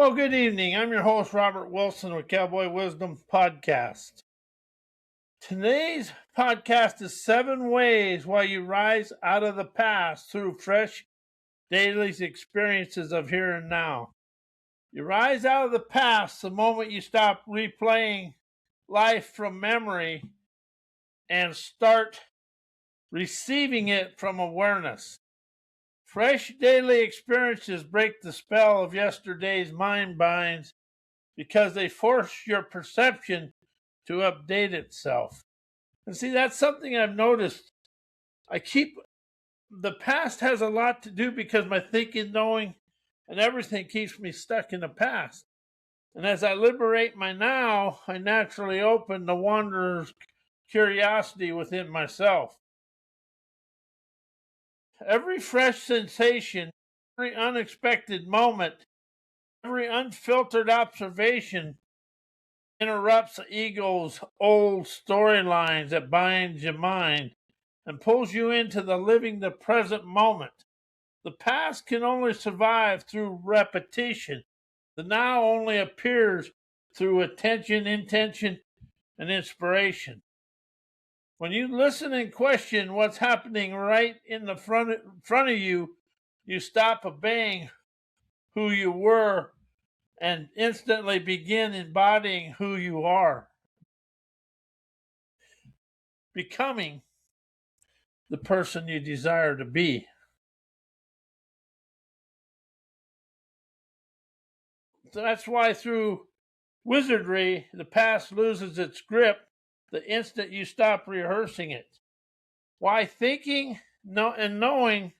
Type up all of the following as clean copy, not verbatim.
Well, good evening. I'm your host, Robert Wilson with Cowboy Wisdom Podcast. Today's podcast is 7 ways why you rise out of the past through fresh daily experiences of here and now. You rise out of the past the moment you stop replaying life from memory and start receiving it from awareness. Fresh daily experiences break the spell of yesterday's mind binds because they force your perception to update itself. And see, that's something I've noticed. The past has a lot to do because my thinking, knowing, and everything keeps me stuck in the past. And as I liberate my now, I naturally open the wanderer's curiosity within myself. Every fresh sensation, every unexpected moment, every unfiltered observation interrupts the ego's old storylines that binds your mind and pulls you into living the present moment. The past can only survive through repetition. The now only appears through attention, intention, and inspiration. When you listen and question what's happening right in the front of you, you stop obeying who you were and instantly begin embodying who you are, becoming the person you desire to be. So that's why through wizardry, the past loses its grip the instant you stop rehearsing it. Why thinking and knowing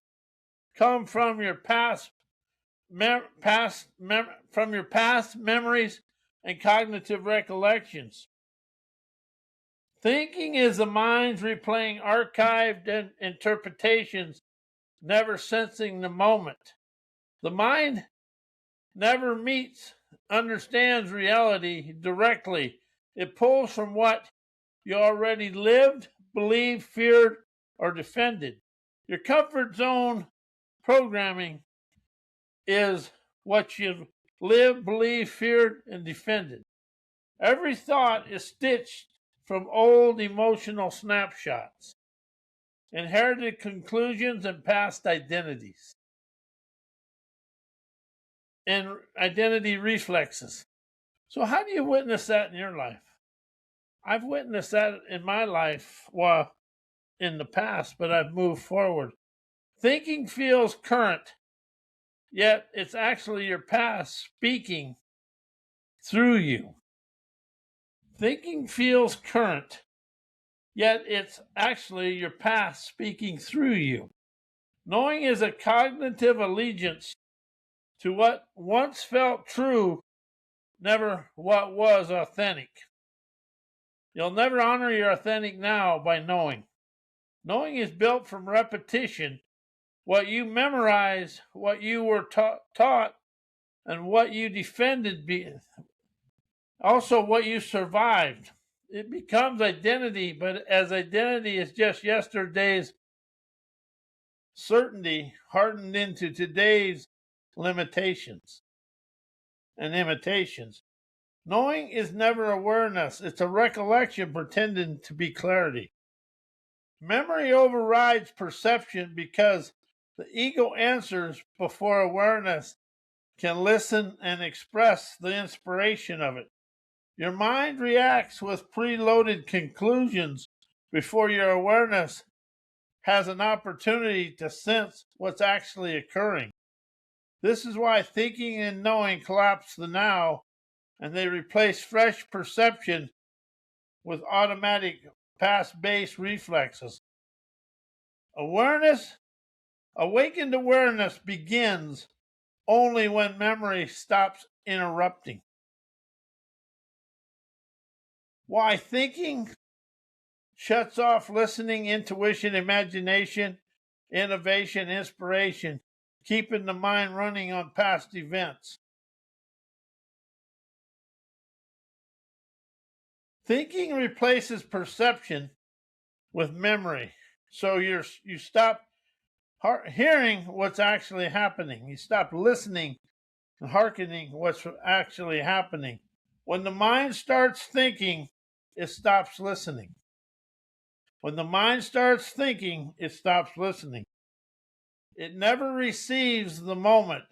come from your past memories and cognitive recollections. Thinking is the mind's replaying archived interpretations, never sensing the moment. The mind never understands reality directly. It pulls from what you already lived, believed, feared, or defended. Your comfort zone programming is what you've lived, believed, feared, and defended. Every thought is stitched from old emotional snapshots, inherited conclusions, and past identities, and identity reflexes. So how do you witness that in your life? I've witnessed that in my life, well, in the past, but I've moved forward. Thinking feels current, yet it's actually your past speaking through you. Thinking feels current, yet it's actually your past speaking through you. Knowing is a cognitive allegiance to what once felt true, never what was authentic. You'll never honor your authentic now by knowing. Knowing is built from repetition. What you memorize, what you were taught, and what you defended, also what you survived. It becomes identity, but as identity is just yesterday's certainty hardened into today's limitations and imitations. Knowing is never awareness. It's a recollection pretending to be clarity. Memory overrides perception because the ego answers before awareness can listen and express the inspiration of it. Your mind reacts with preloaded conclusions before your awareness has an opportunity to sense what's actually occurring. This is why thinking and knowing collapse the now, and they replace fresh perception with automatic past-based reflexes. Awakened awareness begins only when memory stops interrupting. Why thinking shuts off listening, intuition, imagination, innovation, inspiration, keeping the mind running on past events. Thinking replaces perception with memory. So you stop hearing what's actually happening. You stop listening and hearkening what's actually happening. When the mind starts thinking, it stops listening. When the mind starts thinking, it stops listening. It never receives the moment,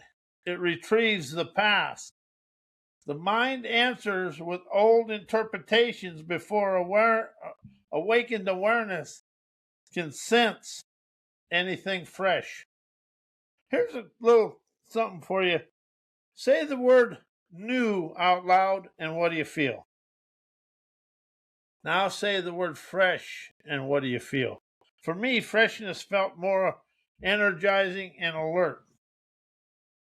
it retrieves the past. The mind answers with old interpretations before awakened awareness can sense anything fresh. Here's a little something for you. Say the word new out loud, and what do you feel? Now say the word fresh, and what do you feel? For me, freshness felt more energizing and alert.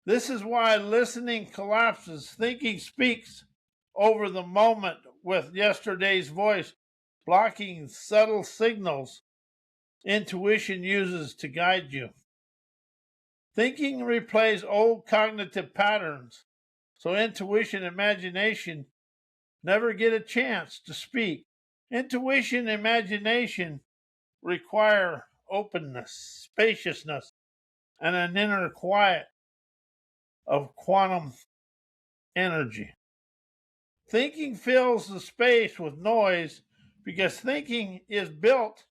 This is why listening collapses. Thinking speaks over the moment with yesterday's voice, blocking subtle signals intuition uses to guide you. Thinking replays old cognitive patterns, so intuition and imagination never get a chance to speak. Intuition and imagination require openness, spaciousness, and an inner quiet of quantum energy. Thinking fills the space with noise because thinking is built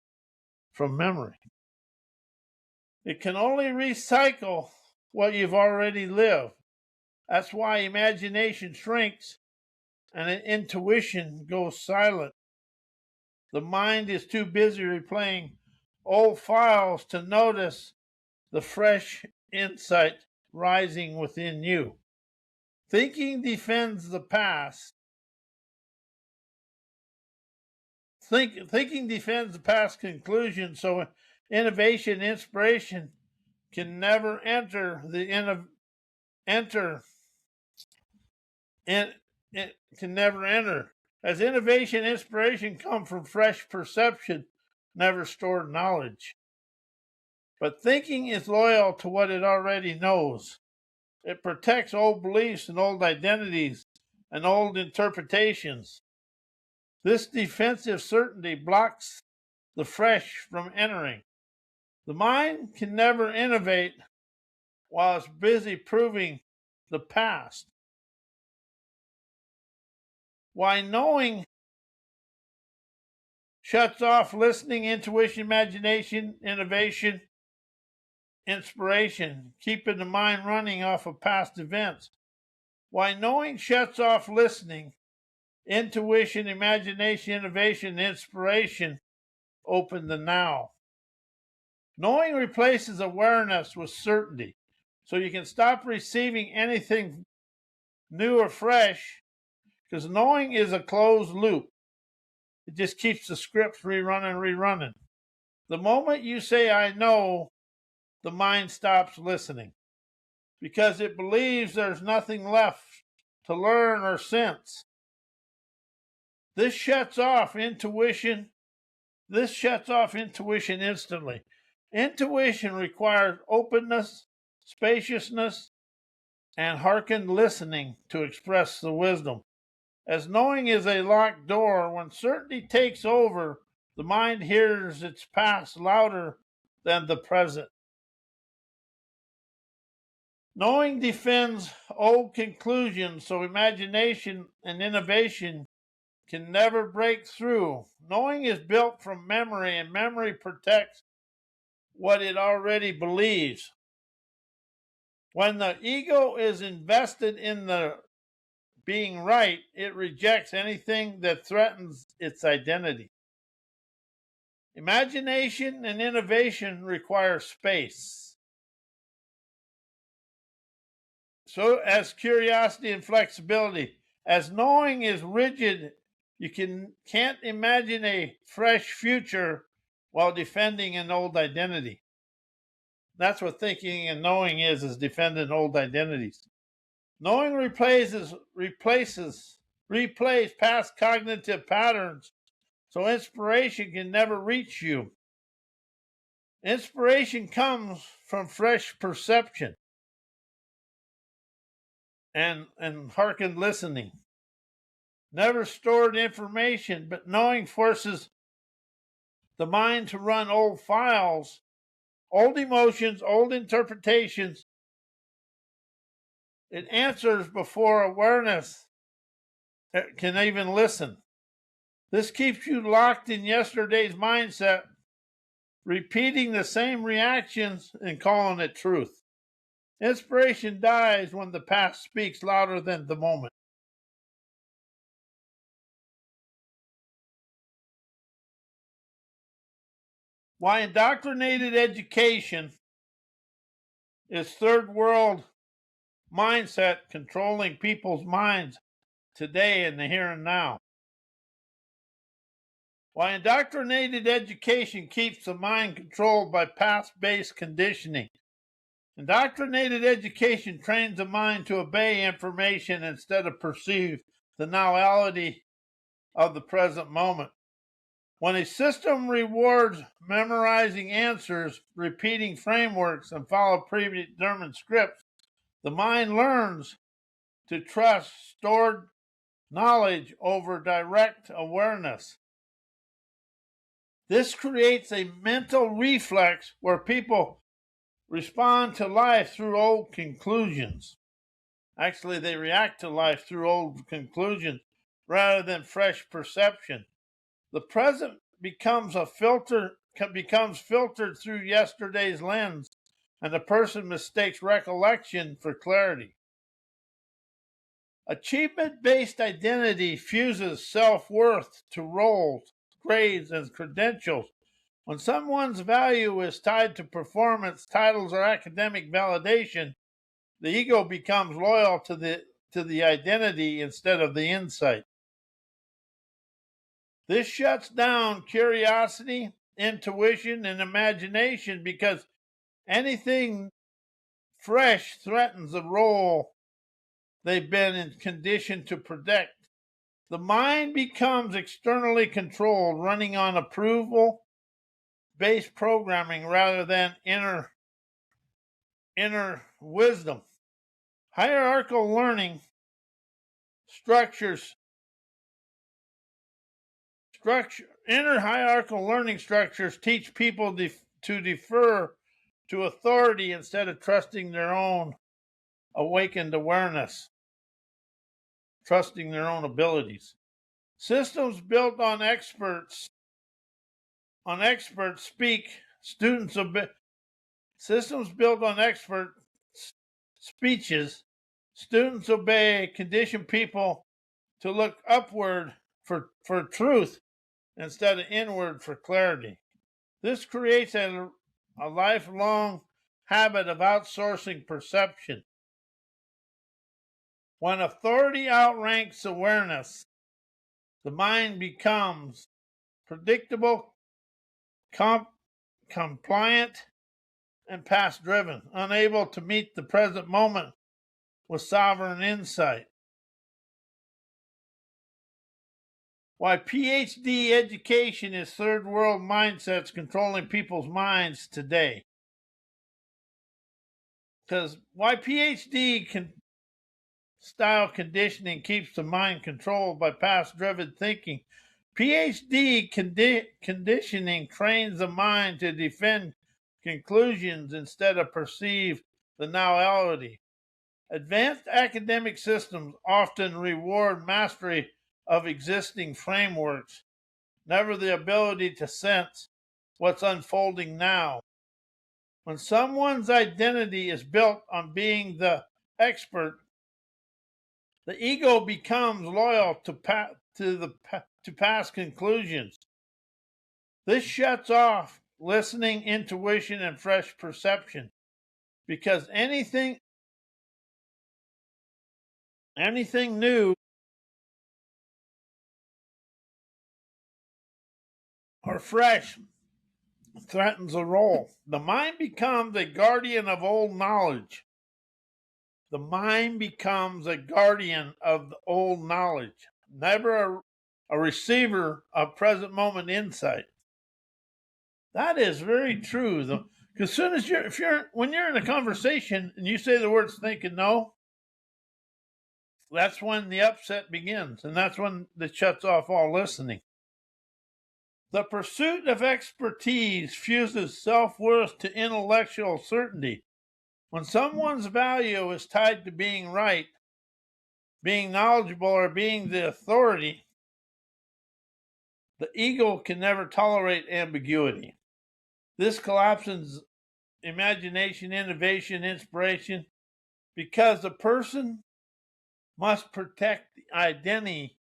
from memory. It can only recycle what you've already lived. That's why imagination shrinks and intuition goes silent. The mind is too busy replaying old files to notice the fresh insight rising within you. Thinking defends the past. Thinking defends the past conclusion, so innovation, inspiration can never enter the it can never enter. As innovation, inspiration come from fresh perception, never stored knowledge. But thinking is loyal to what it already knows. It protects old beliefs and old identities and old interpretations. This defensive certainty blocks the fresh from entering. The mind can never innovate while it's busy proving the past. Why knowing shuts off listening, intuition, imagination, innovation, inspiration, keeping the mind running off of past events. Why knowing shuts off listening, intuition, imagination, innovation, inspiration, open the now. Knowing replaces awareness with certainty, so you can stop receiving anything new or fresh, because knowing is a closed loop. It just keeps the scripts rerunning. The moment you say, I know, the mind stops listening because it believes there's nothing left to learn or sense. This shuts off intuition. This shuts off intuition instantly. Intuition requires openness, spaciousness, and hearkened listening to express the wisdom. As knowing is a locked door, when certainty takes over, the mind hears its past louder than the present. Knowing defends old conclusions, so imagination and innovation can never break through. Knowing is built from memory, and memory protects what it already believes. When the ego is invested in the being right, it rejects anything that threatens its identity. Imagination and innovation require space. So as curiosity and flexibility. As knowing is rigid, you can't imagine a fresh future while defending an old identity. That's what thinking and knowing is defending old identities. Knowing replays past cognitive patterns, so inspiration can never reach you. Inspiration comes from fresh perception and hearkened listening. Never stored information, but knowing forces the mind to run old files, old emotions, old interpretations, It answers before awareness can even listen. This keeps you locked in yesterday's mindset, repeating the same reactions and calling it truth. Inspiration dies when the past speaks louder than the moment. Why indoctrinated education is third world mindset controlling people's minds today in the here and now. Why indoctrinated education keeps the mind controlled by past-based conditioning. Indoctrinated education trains the mind to obey information instead of perceive the nowality of the present moment. When a system rewards memorizing answers, repeating frameworks, and follow predetermined scripts, the mind learns to trust stored knowledge over direct awareness. This creates a mental reflex where people respond to life through old conclusions. Actually, they react to life through old conclusions rather than fresh perception. The present becomes filtered through yesterday's lens, and the person mistakes recollection for clarity. Achievement-based identity fuses self-worth to roles, grades, and credentials. When someone's value is tied to performance, titles, or academic validation, the ego becomes loyal to the identity instead of the insight. This shuts down curiosity, intuition, and imagination because anything fresh threatens the role they've been conditioned to protect. The mind becomes externally controlled, running on approval-based programming rather than inner wisdom. Hierarchical learning inner hierarchical learning structures teach people to defer to authority instead of trusting their own awakened awareness, trusting their own abilities. Systems built on experts speak, students obey. Systems built on expert speeches, students obey, condition people to look upward for truth instead of inward for clarity. This creates a lifelong habit of outsourcing perception. When authority outranks awareness, the mind becomes predictable, compliant, and past-driven, unable to meet the present moment with sovereign insight. Why PhD education is third world mindsets controlling people's minds today. Because why PhD style conditioning keeps the mind controlled by past-driven thinking. PhD conditioning trains the mind to defend conclusions instead of perceive the nowality. Advanced academic systems often reward mastery of existing frameworks, never the ability to sense what's unfolding now. When someone's identity is built on being the expert, the ego becomes loyal to past conclusions. This shuts off listening, intuition, and fresh perception because anything new or fresh threatens a role. The mind becomes a guardian of old knowledge. The mind becomes a guardian of the old knowledge, never a receiver of present moment insight. That is very true. Because soon as when you're in a conversation and you say the words think and know, that's when the upset begins, and that's when it shuts off all listening. The pursuit of expertise fuses self-worth to intellectual certainty. When someone's value is tied to being right, being knowledgeable, or being the authority, the ego can never tolerate ambiguity. This collapses imagination, innovation, inspiration, because the person must protect the identity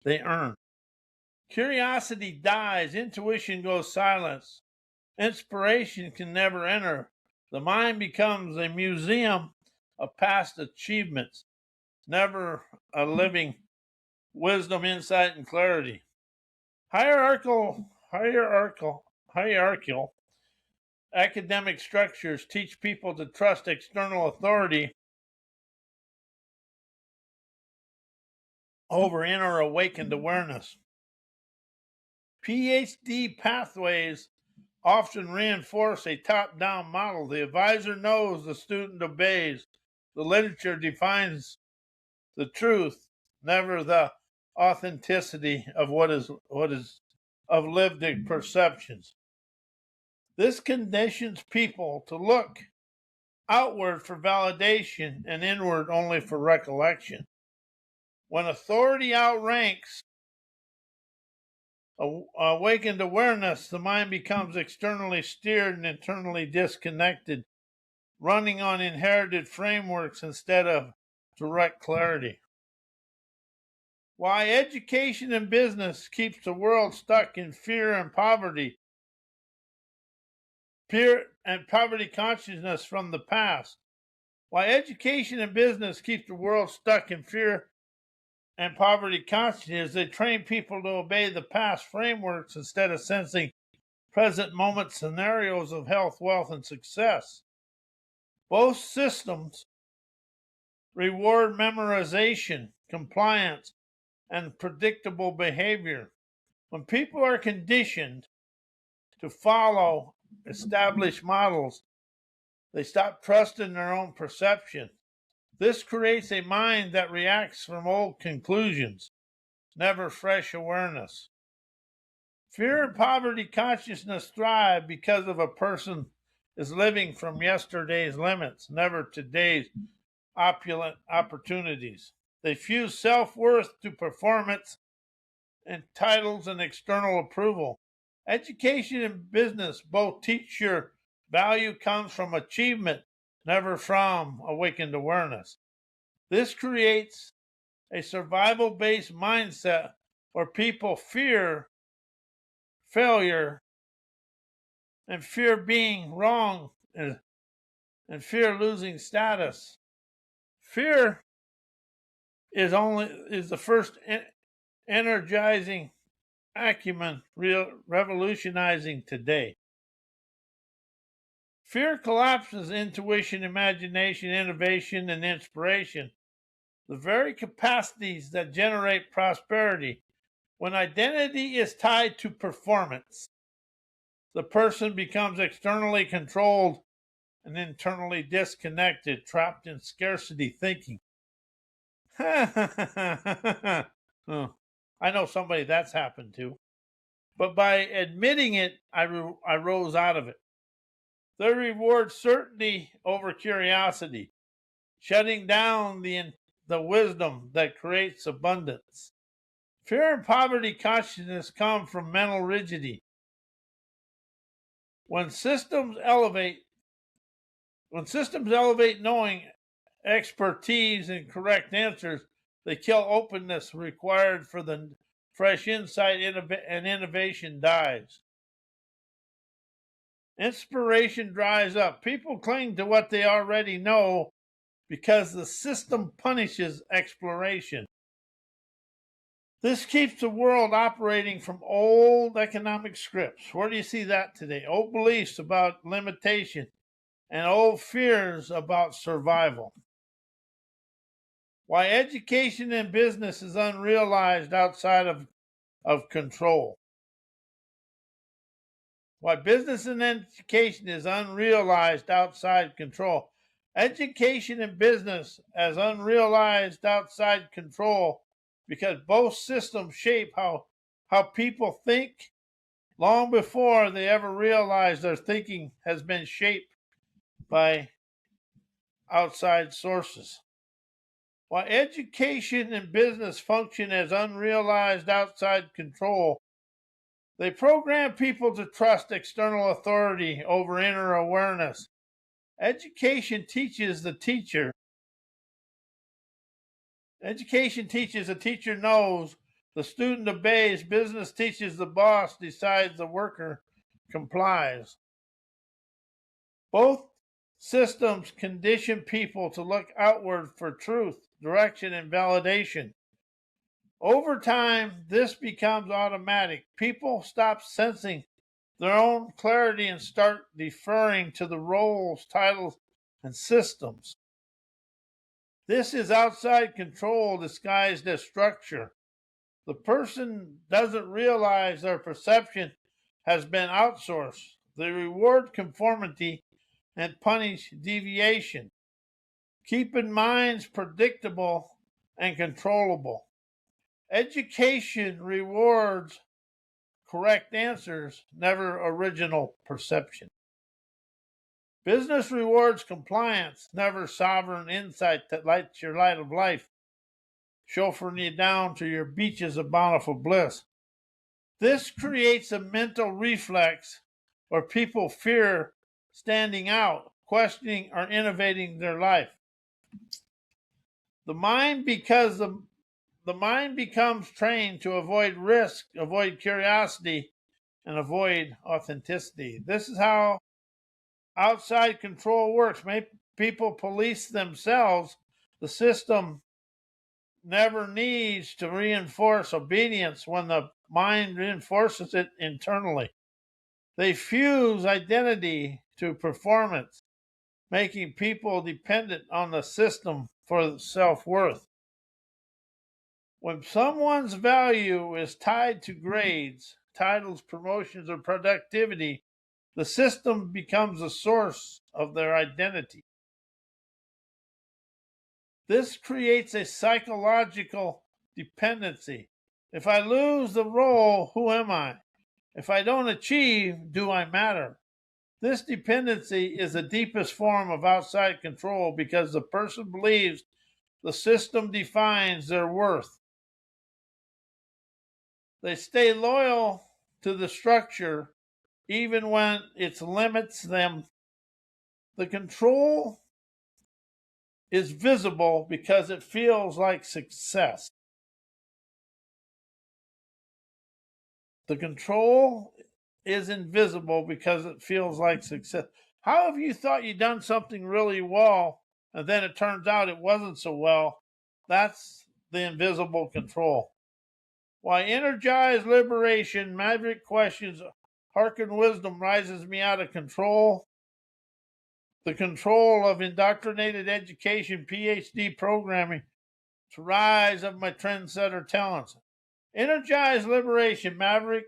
they earn. Curiosity dies, intuition goes silent, inspiration can never enter. The mind becomes a museum of past achievements, never a living wisdom, insight, and clarity. Hierarchical academic structures teach people to trust external authority over inner awakened awareness. PhD pathways often reinforce a top-down model. The advisor knows, the student obeys. The literature defines the truth, never the authenticity of what is of lived perceptions. This conditions people to look outward for validation and inward only for recollection. When authority outranks awakened awareness, the mind becomes externally steered and internally disconnected, running on inherited frameworks instead of direct clarity. Why education and business keeps the world stuck in fear and poverty consciousness from the past. Why education and business keep the world stuck in fear and poverty consciousness. They train people to obey the past frameworks instead of sensing present moment scenarios of health, wealth, and success. Both systems reward memorization, compliance, and predictable behavior. When people are conditioned to follow established models, they stop trusting their own perception. This creates a mind that reacts from old conclusions, never fresh awareness. Fear and poverty consciousness thrive because of a person is living from yesterday's limits, never today's opulent opportunities. They fuse self-worth to performance and titles and external approval. Education and business both teach your value comes from achievement, never from awakened awareness. This creates a survival-based mindset where people fear failure and fear being wrong and fear losing status. Fear is the first energizing acumen revolutionizing today. Fear collapses intuition, imagination, innovation, and inspiration, the very capacities that generate prosperity. When identity is tied to performance, the person becomes externally controlled and internally disconnected, trapped in scarcity thinking. I know somebody that's happened to. But by admitting it, I rose out of it. They reward certainty over curiosity, shutting down the wisdom that creates abundance. Fear and poverty consciousness come from mental rigidity. When systems elevate knowing, expertise, and correct answers, they kill openness required for the fresh insight, and innovation dies. Inspiration dries up. People cling to what they already know because the system punishes exploration. This keeps the world operating from old economic scripts. Where do you see that today? Old beliefs about limitation and old fears about survival. Why education and business is unrealized outside of control. Why business and education is unrealized outside control. Education and business as unrealized outside control because both systems shape how people think long before they ever realize their thinking has been shaped by outside sources. While education and business function as unrealized outside control, they program people to trust external authority over inner awareness. Education teaches the teacher. Education teaches the teacher knows, the student obeys, business teaches the boss decides, the worker complies. Both systems condition people to look outward for truth, direction, and validation. Over time, this becomes automatic. People stop sensing their own clarity and start deferring to the roles, titles, and systems. This is outside control disguised as structure. The person doesn't realize their perception has been outsourced. They reward conformity and punish deviation, keeping minds predictable and controllable. Education rewards correct answers, never original perception. Business rewards compliance, never sovereign insight that lights your light of life, chauffeuring you down to your beaches of bountiful bliss. This creates a mental reflex where people fear standing out, questioning, or innovating their life. The mind becomes trained to avoid risk, avoid curiosity, and avoid authenticity. This is how outside control works. People police themselves. The system never needs to reinforce obedience when the mind reinforces it internally. They fuse identity to performance, making people dependent on the system for self-worth. When someone's value is tied to grades, titles, promotions, or productivity, the system becomes a source of their identity. This creates a psychological dependency. If I lose the role, who am I? If I don't achieve, do I matter? This dependency is the deepest form of outside control because the person believes the system defines their worth. They stay loyal to the structure even when it limits them. The control is visible because it feels like success. The control is invisible because it feels like success. How have you thought you'd done something really well and then it turns out it wasn't so well? That's the invisible control. Why energized liberation, maverick questions, hearken wisdom rises me out of control. The control of indoctrinated education, PhD programming, to rise of my trendsetter talents. Energized liberation, maverick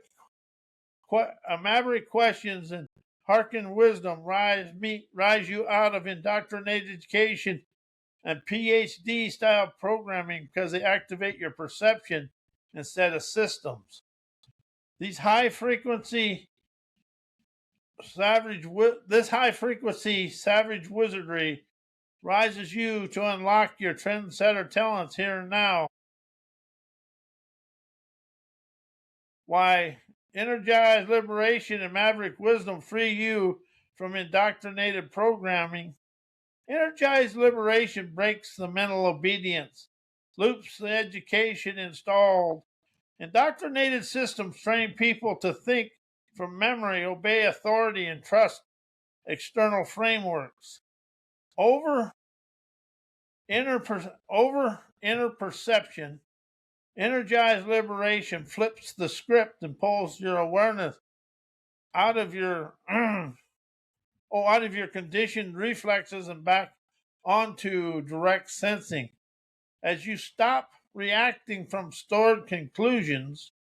questions, and hearken wisdom rise you out of indoctrinated education and PhD style programming because they activate your perception instead of systems. These high frequency savage wizardry rises you to unlock your trendsetter talents here and now. Why energized liberation and maverick wisdom free you from indoctrinated programming. Energized liberation breaks the mental obedience, loops the education installed. Indoctrinated systems train people to think from memory, obey authority, and trust external frameworks. Over inner perception, energized liberation flips the script and pulls your awareness out of your conditioned reflexes and back onto direct sensing. As you stop reacting from stored conclusions,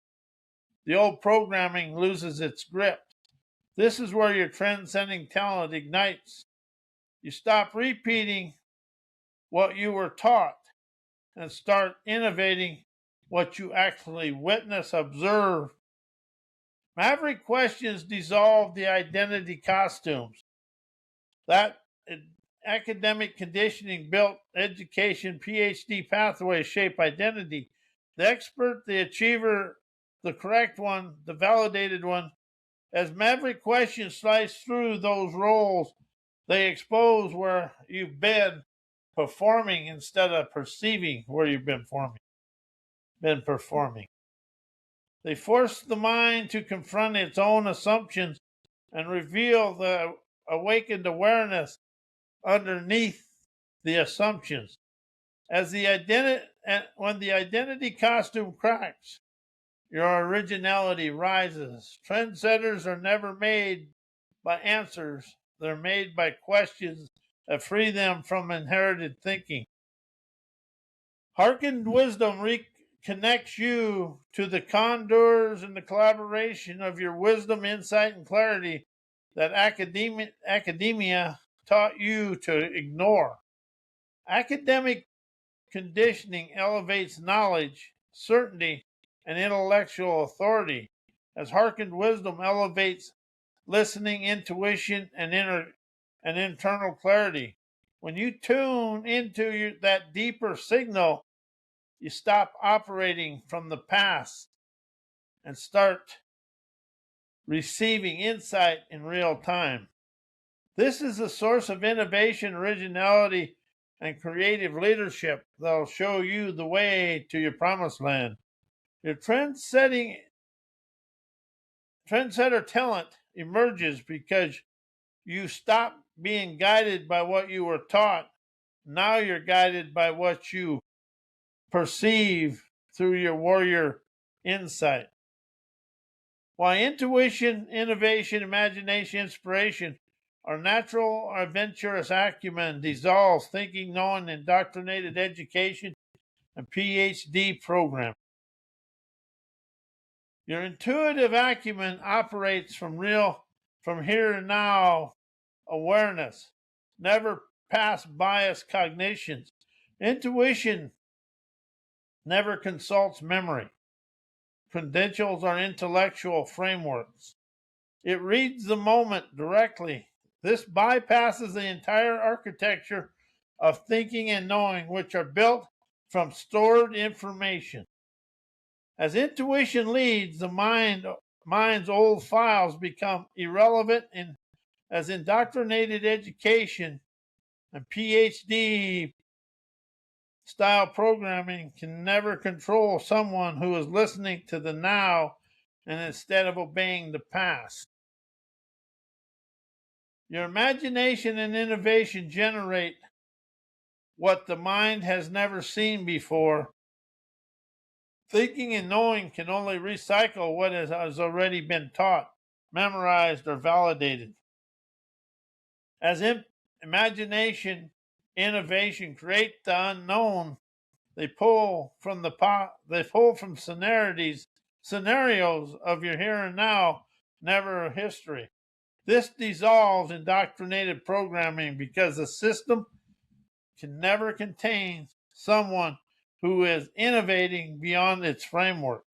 the old programming loses its grip. This is where your transcending talent ignites. You stop repeating what you were taught and start innovating what you actually witness, observe. Maverick questions dissolve the identity costumes. That academic conditioning built education PhD pathways shape identity. The expert, the achiever, the correct one, the validated one. As maverick questions slice through those roles, they expose where you've been performing instead of perceiving where you've been performing. They force the mind to confront its own assumptions and reveal the awakened awareness underneath the assumptions. When the identity costume cracks, your originality rises. Trendsetters are never made by answers, they're made by questions that free them from inherited thinking. Hardened wisdom reconnects you to the contours and the collaboration of your wisdom, insight, and clarity that academia taught you to ignore. Academic conditioning elevates knowledge, certainty, and intellectual authority, as hardened wisdom elevates listening, intuition, and internal clarity. When you tune into that deeper signal, you stop operating from the past and start receiving insight in real time. This is the source of innovation, originality, and creative leadership that'll show you the way to your promised land. Your trendsetter talent emerges because you stop being guided by what you were taught. Now you're guided by what you perceive through your warrior insight. While intuition, innovation, imagination, inspiration are natural or adventurous acumen dissolves thinking, knowing, indoctrinated education, and PhD program. Your intuitive acumen operates from here and now awareness, never past biased cognitions. Intuition never consults memory, credentials, or intellectual frameworks. It reads the moment directly. This bypasses the entire architecture of thinking and knowing, which are built from stored information. As intuition leads, the mind's old files become irrelevant, and as indoctrinated education and PhD style programming can never control someone who is listening to the now and instead of obeying the past. Your imagination and innovation generate what the mind has never seen before. Thinking and knowing can only recycle what has already been taught, memorized, or validated. As imagination, innovation create the unknown, they pull from scenarios of your here and now, never a history. This dissolves indoctrinated programming because the system can never contain someone who is innovating beyond its framework.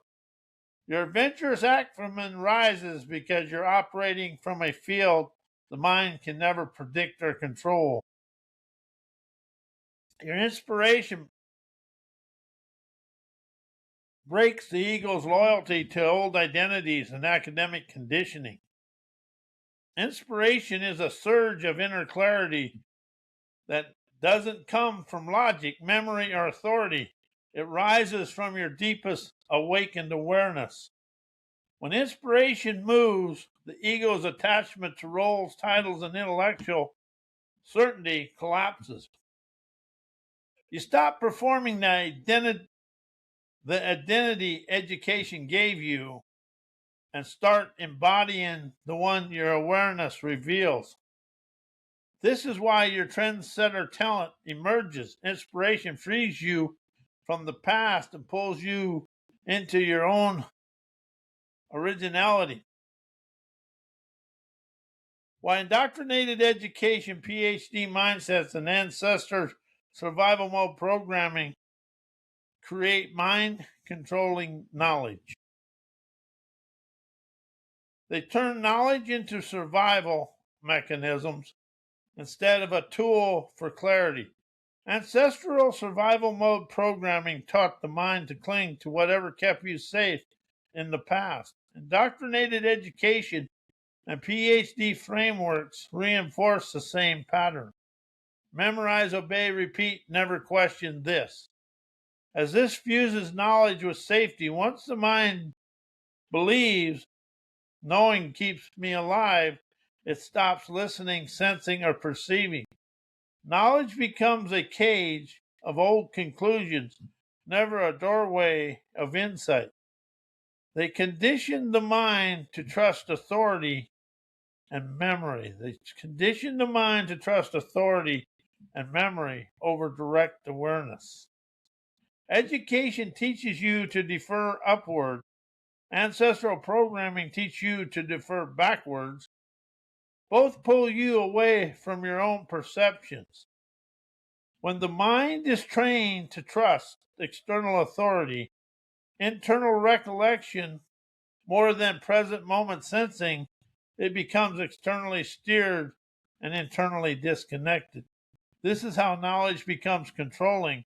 Your adventurous acumen rises because you're operating from a field the mind can never predict or control. Your inspiration breaks the ego's loyalty to old identities and academic conditioning. Inspiration is a surge of inner clarity that doesn't come from logic, memory, or authority. It rises from your deepest awakened awareness. When inspiration moves, the ego's attachment to roles, titles, and intellectual certainty collapses. You stop performing the identity education gave you and start embodying the one your awareness reveals. This is why your trendsetter talent emerges. Inspiration frees you from the past and pulls you into your own originality. Why indoctrinated education, PhD mindsets, and ancestor survival mode programming create mind controlling knowledge. They turn knowledge into survival mechanisms instead of a tool for clarity. Ancestral survival mode programming taught the mind to cling to whatever kept you safe in the past. Indoctrinated education and PhD frameworks reinforce the same pattern. Memorize, obey, repeat, never question this. As this fuses knowledge with safety, once the mind believes knowing keeps me alive, it stops listening, sensing, or perceiving. Knowledge becomes a cage of old conclusions, never a doorway of insight. They condition the mind to trust authority and memory. They condition the mind to trust authority and memory over direct awareness. Education teaches you to defer upward. Ancestral programming teaches you to defer backwards. Both pull you away from your own perceptions. When the mind is trained to trust external authority, internal recollection, more than present moment sensing, it becomes externally steered and internally disconnected. This is how knowledge becomes controlling.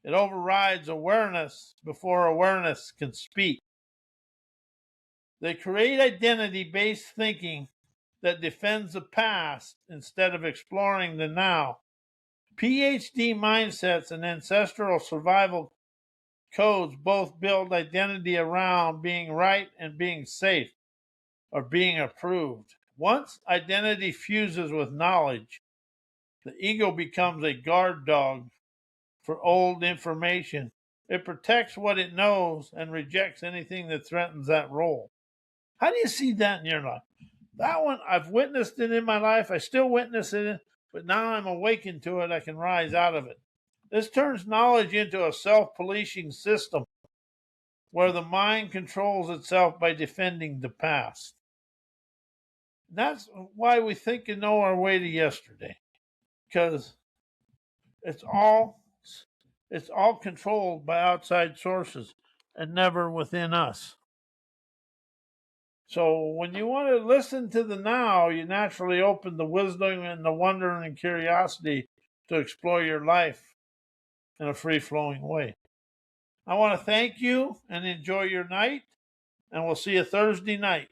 It overrides awareness before awareness can speak. They create identity-based thinking that defends the past instead of exploring the now. PhD mindsets and ancestral survival codes both build identity around being right and being safe or being approved. Once identity fuses with knowledge, the ego becomes a guard dog for old information. It protects what it knows and rejects anything that threatens that role. How do you see that in your life? That one, I've witnessed it in my life. I still witness it, but now I'm awakened to it. I can rise out of it. This turns knowledge into a self-policing system where the mind controls itself by defending the past. That's why we think and know our way to yesterday, because it's all controlled by outside sources and never within us. So when you want to listen to the now, you naturally open the wisdom and the wonder and curiosity to explore your life in a free-flowing way. I want to thank you and enjoy your night, and we'll see you Thursday night.